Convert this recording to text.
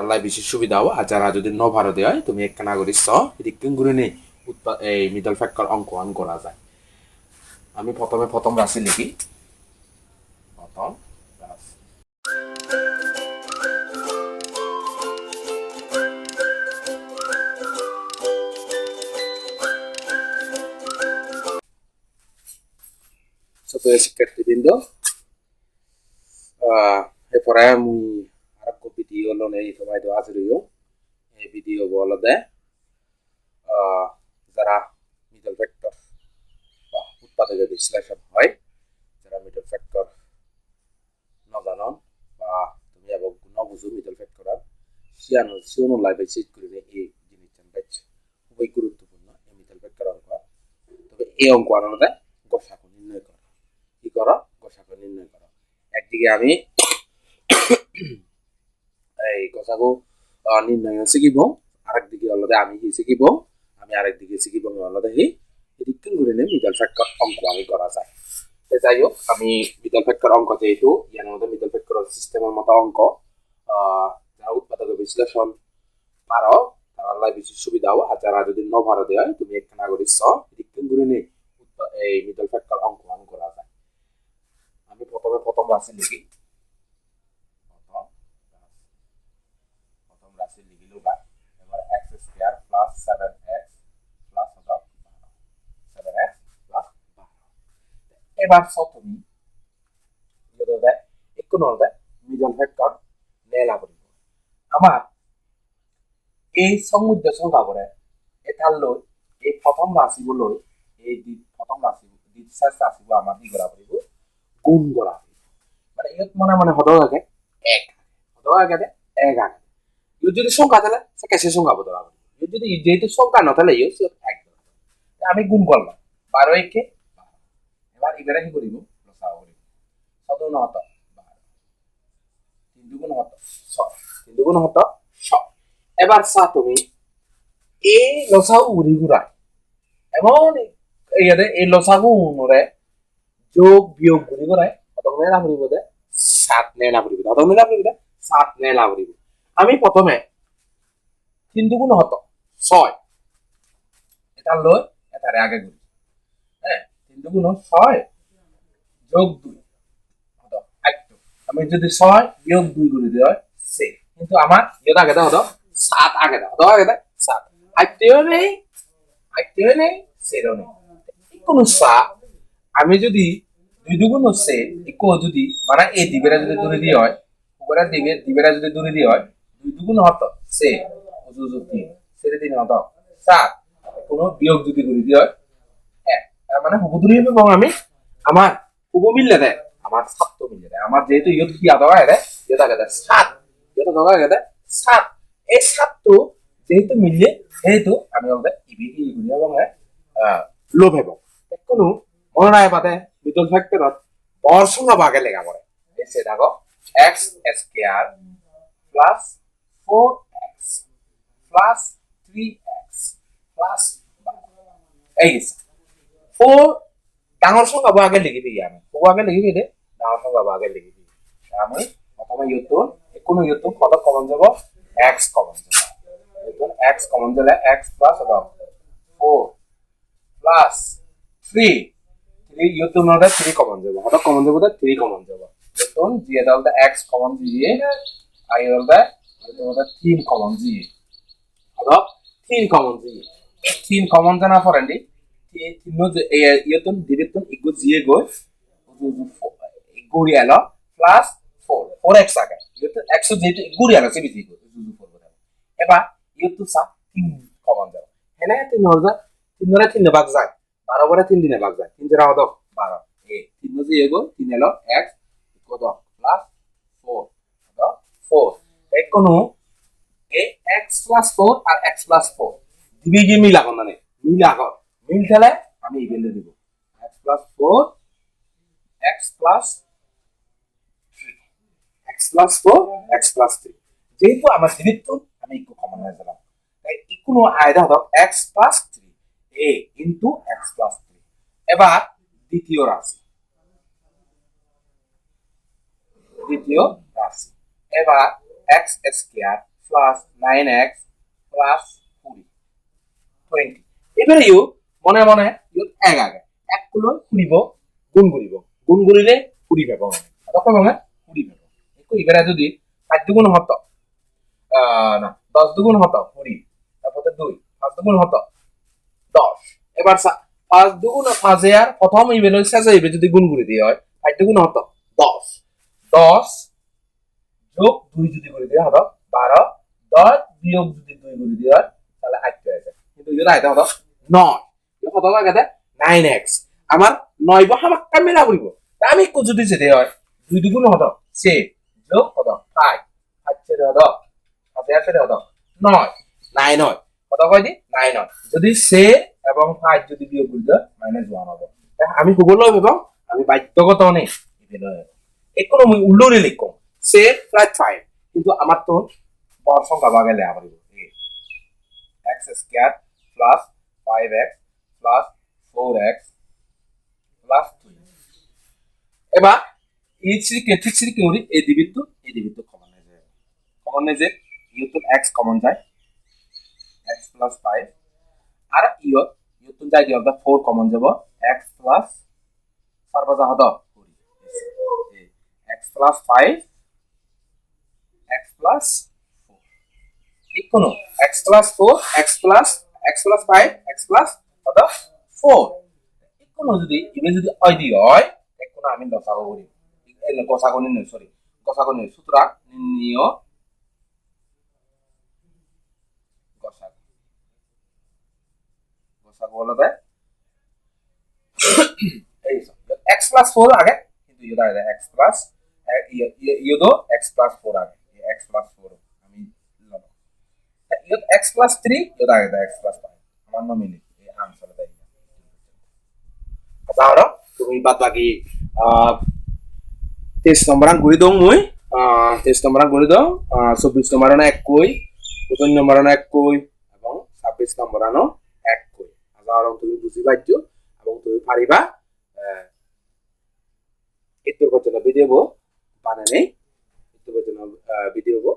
তারালাই বেশি সুবিধা হবো। আর যারা যদি ন ভারতে হয় তুমি একখানা করে এদিকে ঘুরে নেই এই মিডল ফ্যাক্টর অঙ্কন করা যায়। আমি প্রথম রাশি লিখি। প্রথম রাশি ছোট শিক্ষার্থীবৃন্দ, এরপরে আমি আর ভিডিও নেই তোমায় দেওয়া জরুরি। এই ভিডিও বলতে যারা মিডল ফ্যাক্টর বা উৎপাদকের বিশ্লেষণ হয়, যারা মিডল ফ্যাক্টর নজানন বা তুমি এবং নবুঝো মিডল ফ্যাক্টর সিয়ানো লাইফে চেক করে এই জিনিসটা খুবই গুরুত্বপূর্ণ। এই মিডল ফ্যাক্টর অঙ্ক, তবে এই অঙ্ক আনানোতে গসাগু নির্ণয় করো। কি করো? গসাগু নির্ণয় করো। একদিকে আমি এই গসাগু নির্ণয় শিখিব, আরেকদিকে আলাদা আমি শিখিব, আমি আরেকদিকে শিখিব আলাদা এদিকে ঘুরে নিয়ে মিডল ফ্যাক্টর অঙ্ক আমি করা যায়। যাই হোক, আমি মিডল ফ্যাক্টর অঙ্ক যেহেতু ইয়ার মধ্যে মিডল ফ্যাক্টর সিস্টেমের মতো অঙ্ক যারা উৎপাদক বিশ্লেষণ পারো তারা বেশি সুবিধা হবো। আর যারা যদি ন ভারতে হয় তুমি একটা নাগরিক এদিকে ঘুরে নিয়ে এই মিডল ফ্যাক্টর অঙ্ক করা যায়। আমি প্রথম রাশি লিখি। প্রথম রাশি লিখিল এবার x square plus 7x plus 7x plus 12। এবার তুমি একটু নলদে মিডল ফ্যাক্টর নেলা করিব। আমার এই সমুদ্র সংখ্যা করে এটার লই এই প্রথম রাশিগুলো এই প্রথম রাশি দ্বিতীয় রাশিগুলো আমার কি করা পড়িব? গুণ করা পড়িব। মানে ইয়ত মনে হতো আগে এক হতো আগে এক আগে ইয়ত যদি সংখ্যা তাহলে সে কেসে সংখ্যা বদলা পড়িব। ইয়ত যদি যেহেতু সংখ্যা ন তাহলে ইয়ত এক আমি গুণ করলাম 12 একে 12। এবার এবারে কি করিব? লসাগু করিব। কত ন হতো 12, 3 দুগুণ হতো 6, 3 দুগুণ হতো 6। এবার তুমি এই লসাগু ঘুরি ঘুরায় এমন এই লসাগু রে যোগ বিয়োগ ঘুরি ঘুরায় কত নেলা ঘুরিব? 7 নেলা ঘুরিব। কত নেলা ঘুরিব? 7 নেলা ঘুরিব। আমি প্রথমে 3 দুগুণ হতো 6, এটা লই এটারে আগে ঘুরি। হ্যাঁ, 3 দুগুণ 6 যোগ 2 হতো 8। আমি যদি 6 বিয়োগ 2 ঘুরি দেই হয় 6, কিন্তু আমার এটা আগে হতো 7 আগে হতো আগে 7 8 নেই 8 নেই 0 নেই কোনো সা। আমি যদি 2 দুগুণ হচ্ছে ইকো যদি মানে এই দিবেরা যদি দূরে দিয়ে হয় উপরে দিবেরা যদি দূরে দিয়ে হয় 2 দুগুণ হতো সে যুযু 3 সেরে 3 হতো 7। কোনো বিয়োগ যদি করে দিয়ে হয় 1, তার মানে হুবুদুরি হবে। এবং আমি আমার হুবু মিললে দেয় আমার 7 তো মিললে দেয়। আমার যেহেতু ইয়ত কি আদা হয় দেয় ইয়ত আগে দেয় 7, ইয়ত দগা আগে দেয় 7। এই 7 তো যেহেতু মিললে যেহেতু আমি ওদের ইবি কি করি এবং লোভ এবং কোনো মনে নাই বাদে মিডল ফ্যাক্টরত বর সংখ্যা ভাগে লেখা পড়ে। এসে দেখো x square plus 4x plus 3x plus এই 4 ডাঙর সংখ্যা ভাগে লিখি দিই। আমি ও আগে লিখি দে ডাঙর সংখ্যা ভাগে লিখি দিই। আমি প্রথমে ইউতুন কোনো ইউতুন কত কমন যাব? x কমন যাব। ইউতুন x কমন দিলে x প্লাস 4 প্লাস 3 ইউতুন ওটা 3 কমন যাব। কত কমন যাব? 3 কমন যাব। ইউতুন দিয়ে দাও x কমন দিয়ে আই হলদা ইউতুন ওটা 3 কমন দিয়ে কত 3 কমন দিয়ে 3 কমন জানা ফরেন্ডি ইয়তুন দিবেতুন ইগো জিয়ে গো গুড়িয়ালো প্লাস 4x আগে ইয়তুন x যেহেতু গুড়িয়ালো সে বিজি গো জুজু করব। এবার ইয়তুন সা 3 কমন যাব। এনে 3 হলদা 3 ধরে 3 ভাগ যায় 12 করে 3 দিনে ভাগ যায় 3 জরা হতো 12 এই 3 জিয়ে গো 3 এলো x কত প্লাস 4 কত 4 এক কোন এই x প্লাস 4 আর x প্লাস 4 দিবি কি মিলা কোন মানে মিলা কর মিল খেলে আমি ইভেন্টে দিব x plus 4 x plus 3 x plus 4 x plus 3 যেহেতু আমার দিবিত আমি একটু কমন হয়ে গেলাম তাই কোনো আয়দা হতো x plus 3 a into x plus 3। এবার দ্বিতীয় রাশি এবার x square plus 9x plus 20 এবারে মনে মনে এক আগে এক কুলো ফুরিব গুণ করিলে 20 পাব কত পাব 20 পাব একটু এবারে যদি 5 দুগুণ হতো না 10 দুগুণ হতো 20 তারপরে 2 5 দুগুণ হতো 10 এবার 5 দুগুণ মাঝে আর প্রথম ইবেল শেষে ইবে যদি গুণ করে দিয়ে হয় 5 দুগুণ হতো 10 10 যোগ 2 যদি করে দিয়ে হতো 12 10 বিয়োগ যদি 2 করে দিয়ে হয় তাহলে 8 হয়ে যায় কিন্তু এটা আইতা হতো 9 এটা কত লাগে 9x আমার 9 বহা মাক্কা মেলা করিব আমি কো যদি যেতে হয় 2 দুগুণ হতো 6 যোগ কত 5 5 ছেড়ে হতো 5 ছেড়ে হতো 9 9 হয় কত কয় দি 9 হয় যদি 6 এবং 5 যদি বিয়োগ করি দাও -1 হবে আমি গুগল লইব আমি বাধ্যগত নেই এগুলো এগুলো আমি উল্টোরে লিখো 6 প্লাস 5 কিন্তু আমার তো বড় সংখ্যা ভাগে লেখা পড়িব x square plus 5x plus 4x plus 2 এবার এই ঠিক করি এই দিবিত্ব কমন হয়ে যায় ইউতুল x কমন যায় x প্লাস 5 আর ইউতুল যাই দিও 4 কমন যাব x প্লাস 4 বাজা হতো x plus 5 x plus 4 ইকুনো x plus 4 x plus 5 x plus কত 4 ইকুনো যদি ইবে যদি হয় দি হয় ইকুনো আমি লসাগু করি এই লসাগু নিন সরি লসাগু নিন সুতরাং নির্ণয় লসাগু হলো এই x প্লাস 4 আগে কিন্তু ইয়ে দাঁড়ায় x প্লাস ইয়োদো x প্লাস 4 আগে x প্লাস 4 আমি লব ইয়োদ x প্লাস 3 ইয়োদ দাঁড়ায় x প্লাস 5 আমার মিনিট এই আনসার দেই আচ্ছা তুমি বাদ বাকি টেস্ট নম্বর গুলি দং মুই টেস্ট নম্বর গুলি দং 24 নম্বর না 1 কই 55 নম্বর না 1 কই এবং 26 নম্বর না 1 কই আচ্ছা তুমি বুঝি পাইছো এবং তুমি পারিবা itu bacana video bo panane itu bacana video bo